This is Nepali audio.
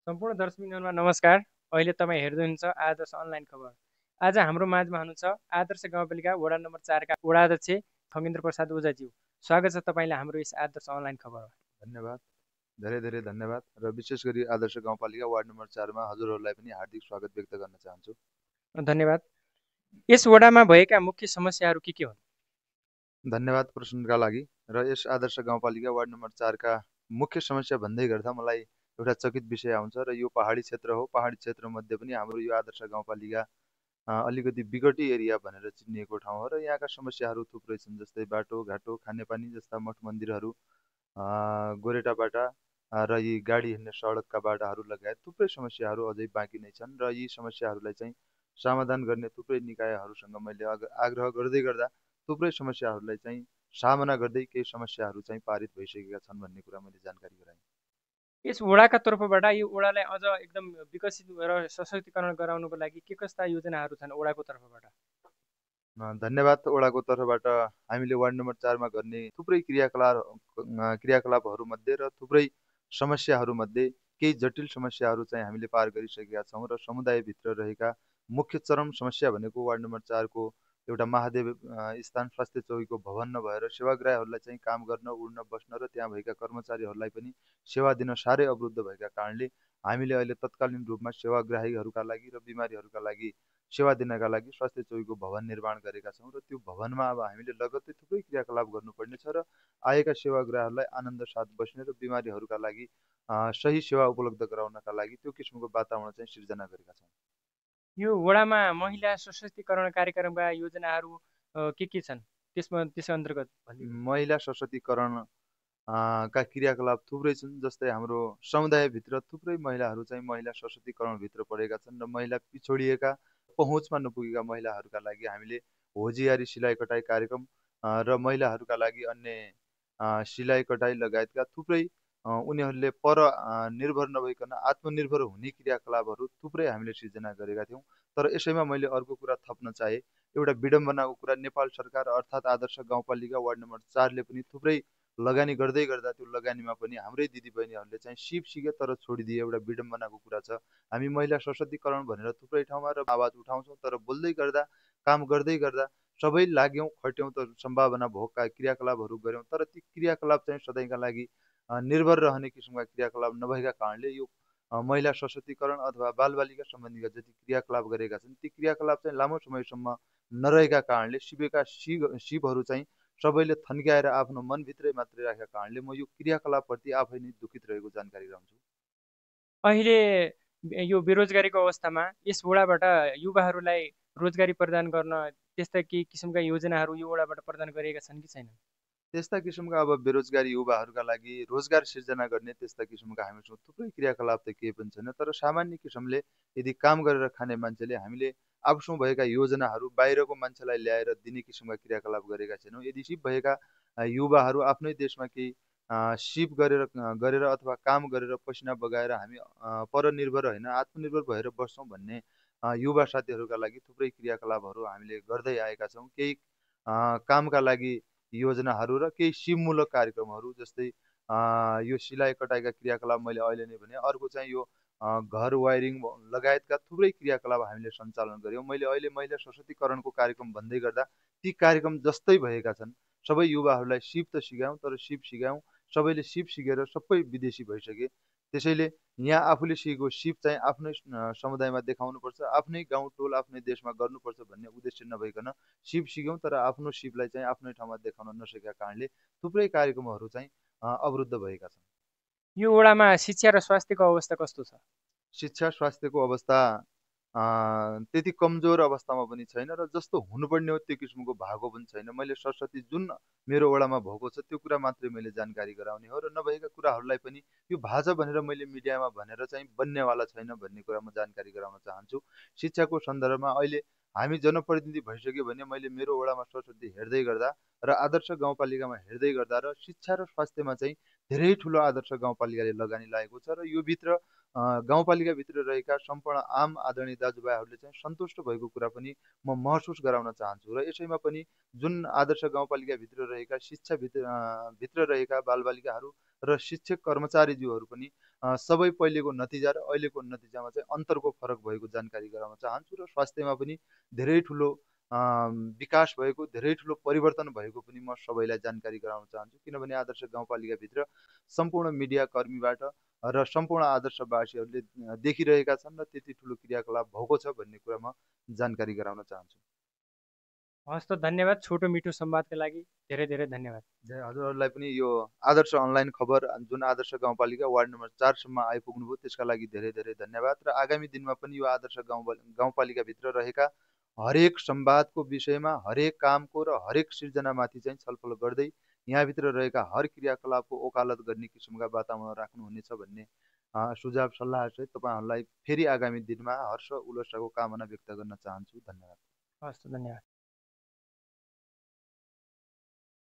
सम्पूर्ण दर्शकवृन्दमा नमस्कार। अहिले तपाईँ हेर्दै हुनुहुन्छ आदर्श अनलाइन खबर। आज हाम्रो माझमा हुनुहुन्छ आदर्श गाउँपालिका वडा नम्बर 4 का वडा अध्यक्ष खगेन्द्र प्रसाद ओझाज्यू। स्वागत छ तपाईँलाई हाम्रो यस आदर्श अनलाइन खबरमा। धन्यवाद, धेरै धेरै धन्यवाद र विशेष गरी आदर्श गाउँपालिका वार्ड नम्बर 4 मा हजुरहरूलाई पनि हार्दिक स्वागत व्यक्त गर्न चाहन्छु। धन्यवाद। यस वडामा भएका मुख्य समस्याहरू के हुन्? धन्यवाद प्रश्नका लागि। र यस आदर्श गाउँपालिका वार्ड नम्बर 4 का मुख्य समस्या भन्दै गर्दा मलाई एउटा चकित विषय आउँछ र यो पहाडी क्षेत्र हो। पहाडी क्षेत्रमध्ये पनि हाम्रो यो आदर्श गाउँपालिका अलिकति बिगटी एरिया भनेर चिनिएको ठाउँ हो र यहाँका समस्याहरू थुप्रै छन्, जस्तै बाटोघाटो, खानेपानी जस्ता मठ मन्दिरहरू, गोरेटा बाटा र यी गाडी हिँड्ने सडकका बाटाहरू लगायत थुप्रै समस्याहरू अझै बाँकी नै छन् र यी समस्याहरूलाई चाहिँ समाधान गर्ने थुप्रै निकायहरूसँग मैले आग्रह गर्दै गर्दा थुप्रै समस्याहरूलाई चाहिँ सामना गर्दै केही समस्याहरू चाहिँ पारित भइसकेका छन् भन्ने कुरा मैले जानकारी गराएँ। यस वडाका तर्फबाट यो वडालाई अझ एकदम विकसित र सशक्तिकरण गराउनको लागि के कस्ता योजनाहरू छन् वडाको तर्फबाट? धन्यवाद। वडाको तर्फबाट हामीले वार्ड नम्बर 4 मा गर्ने थुप्रै क्रियाकलापहरूमध्ये र थुप्रै समस्याहरूमध्ये केही जटिल समस्याहरू चाहिँ हामीले पार गरिसकेका छौँ र समुदायभित्र रहेका मुख्य चरम समस्या भनेको वार्ड नम्बर 4 को एउटा महादेव स्थान स्वास्थ्य चौकीको भवन नभएर सेवाग्राहीहरूलाई चाहिँ काम गर्न, उड्न, बस्न र त्यहाँ भएका कर्मचारीहरूलाई पनि सेवा दिन साह्रै अवरुद्ध भएका कारणले हामीले अहिले तत्कालीन रूपमा सेवाग्राहीहरूका लागि र बिमारीहरूका लागि सेवा दिनका लागि स्वास्थ्य चौकीको भवन निर्माण गरेका छौँ र त्यो भवनमा अब हामीले लगत्तै थुप्रै क्रियाकलाप गर्नुपर्नेछ र आएका सेवाग्राहीहरूलाई आनन्द साथ बस्ने र बिमारीहरूका लागि सही सेवा उपलब्ध गराउनका लागि त्यो किसिमको वातावरण चाहिँ सिर्जना गरेका छौँ। यो वडामा महिला सशक्तिकरण कार्यक्रमका योजनाहरू के छन्? त्यस अन्तर्गत भनिदिनु। महिला सशक्तिकरण का क्रियाकलाप थुप्रै छन्, जस्तै हाम्रो समुदायभित्र थुप्रै महिलाहरू चाहिँ महिला सशक्तिकरणभित्र परेका छन् र महिला पिछडिएका पहुँचमा नपुगेका महिलाहरूका लागि हामीले होजियारी सिलाइ कटाइ कार्यक्रम र महिलाहरूका लागि अन्य सिलाइ कटाइ लगायतका थुप्रै उनीहरूले निर्भर नभइकन आत्मनिर्भर हुने क्रियाकलापहरू थुप्रै हामीले सिर्जना गरेका थियौँ। तर यसैमा मैले अर्को कुरा थप्न चाहे, एउटा विडम्बनाको कुरा, नेपाल सरकार अर्थात् आदर्श गाउँपालिका वार्ड नम्बर 4 ले पनि थुप्रै लगानी गर्दै गर्दा त्यो लगानीमा पनि हाम्रै दिदीबहिनीहरूले चाहिँ सिप सिके तर छोडिदिए एउटा विडम्बनाको कुरा छ। हामी महिला सशक्तिकरण भनेर थुप्रै ठाउँमा र आवाज उठाउँछौँ, तर बोल्दै गर्दा, काम गर्दै गर्दा सबै लाग्यौँ, खट्यौँ त सम्भावना भोगका क्रियाकलापहरू गऱ्यौँ, तर ती क्रियाकलाप चाहिँ सधैँका लागि निर्भर रहने किसिमका क्रियाकलाप नभएका कारणले यो महिला सशक्तिकरण अथवा बालबालिका सम्बन्धीका जति क्रियाकलाप गरेका छन् ती क्रियाकलाप चाहिँ लामो समयसम्म नरहेका कारणले सिपेका सिपहरू चाहिँ सबैले थन्क्याएर आफ्नो मनभित्रै मात्रै राखेका कारणले म यो क्रियाकलापप्रति आफै नै दुखित रहेको जानकारी गराउँछु। अहिले यो बेरोजगारीको अवस्थामा यस वडाबाट युवाहरूलाई रोजगारी प्रदान गर्न त्यस्ता केही किसिमका योजनाहरू यो वडाबाट प्रदान गरिएका छन् कि छैनन्? त्यस्ता किसिमका अब बेरोजगारी युवाहरूका लागि रोजगार सिर्जना गर्ने त्यस्ता किसिमका हामीसँग थुप्रै क्रियाकलाप त केही पनि छैन, तर सामान्य किसिमले यदि काम गरेर खाने मान्छेले हामीले आफूसँग भएका योजनाहरू बाहिरको मान्छेलाई ल्याएर दिने किसिमका क्रियाकलाप गरेका छैनौँ। यदि सिप भएका युवाहरू आफ्नै देशमा केही सिप गरेर अथवा काम गरेर पसिना बगाएर हामी परनिर्भर होइन आत्मनिर्भर भएर बस्छौँ भन्ने युवा साथीहरूका लागि थुप्रै क्रियाकलापहरू हामीले गर्दै आएका छौँ। केही कामका लागि योजनाहरू र केही सिपमूलक कार्यक्रमहरू, जस्तै यो सिलाइ कटाइका क्रियाकलाप मैले अहिले नै भने, अर्को चाहिँ यो घर वायरिङ लगायतका थुप्रै क्रियाकलाप हामीले सञ्चालन गऱ्यौँ। मैले अहिले महिला सशक्तिकरणको कार्यक्रम भन्दै गर्दा ती कार्यक्रम जस्तै भएका छन्। सबै युवाहरूलाई सिप त सिकायौँ, तर सिप सिकायौँ सबैले सिप सिकेर सबै विदेशी भइसके। त्यसैले यहाँ आफूले सिकेको सिप चाहिँ आफ्नै समुदायमा देखाउनुपर्छ, आफ्नै गाउँ टोल आफ्नै देशमा गर्नुपर्छ भन्ने उद्देश्य नभइकन सिप सिक्यौँ तर आफ्नो सिपलाई चाहिँ आफ्नै ठाउँमा देखाउन नसकेका कारणले थुप्रै कार्यक्रमहरू चाहिँ अवरुद्ध भएका छन्। यो वडामा शिक्षा र स्वास्थ्यको अवस्था कस्तो छ? शिक्षा स्वास्थ्यको अवस्था त्यति कमजोर अवस्थामा पनि छैन र जस्तो हुनुपर्ने हो त्यो किसिमको भएको पनि छैन। मैले सरस्वती जुन मेरो वडामा भएको छ त्यो कुरा मात्रै मैले जानकारी गराउने हो र नभएका कुराहरूलाई पनि यो भाज भनेर मैले मिडियामा भनेर चाहिँ बन्नेवाला छैन भन्ने कुरा म जानकारी गराउन चाहन्छु। शिक्षाको सन्दर्भमा अहिले हामी जनप्रतिनिधि भइसक्यो भने मैले मेरो वडामा सरस्वती हेर्दै गर्दा र आदर्श गाउँपालिकामा हेर्दै गर्दा र शिक्षा र स्वास्थ्यमा चाहिँ धेरै ठुलो आदर्श गाउँपालिकाले लगानी लागेको छ र यो भित्र गाउँपालिकाभित्र रहेका सम्पूर्ण आम आदरणीय दाजुभाइहरूले चाहिँ सन्तुष्ट भएको कुरा पनि म महसुस गराउन चाहन्छु र यसैमा पनि जुन आदर्श गाउँपालिकाभित्र रहेका भित्र रहेका बालबालिकाहरू र शिक्षक कर्मचारीज्यूहरू पनि सबै पहिलेको नतिजा र अहिलेको नतिजामा चाहिँ अन्तरको फरक भएको जानकारी गराउन चाहन्छु र स्वास्थ्यमा पनि धेरै ठुलो विकास भएको, धेरै ठुलो परिवर्तन भएको पनि म सबैलाई जानकारी गराउन चाहन्छु। किनभने आदर्श गाउँपालिकाभित्र सम्पूर्ण मिडियाकर्मीबाट र सम्पूर्ण आदर्शवासीहरूले देखिरहेका छन् र त्यति ठुलो क्रियाकलाप भएको छ भन्ने कुरा म जानकारी गराउन चाहन्छु। हस् त, धन्यवाद छोटो मिठो संवादका लागि धेरै धेरै धन्यवाद। हजुरहरूलाई पनि यो आदर्श अनलाइन खबर जुन आदर्श गाउँपालिका वार्ड नम्बर 4सम्म आइपुग्नुभयो त्यसका लागि धेरै धेरै धन्यवाद। र आगामी दिनमा पनि यो आदर्श गाउँपालिकाभित्र रहेका हरेक संवादको विषयमा, हरेक कामको र हरेक सिर्जनामाथि चाहिँ छलफल गर्दै यहाँभित्र रहेका हर क्रियाकलापको ओकालत गर्ने किसिमका वातावरण राख्नुहुनेछ भन्ने सुझाव सल्लाह सहित तपाईँहरूलाई फेरि आगामी दिनमा हर्ष उल्लासको कामना व्यक्त गर्न चाहन्छु। धन्यवाद। हस् त, धन्यवाद।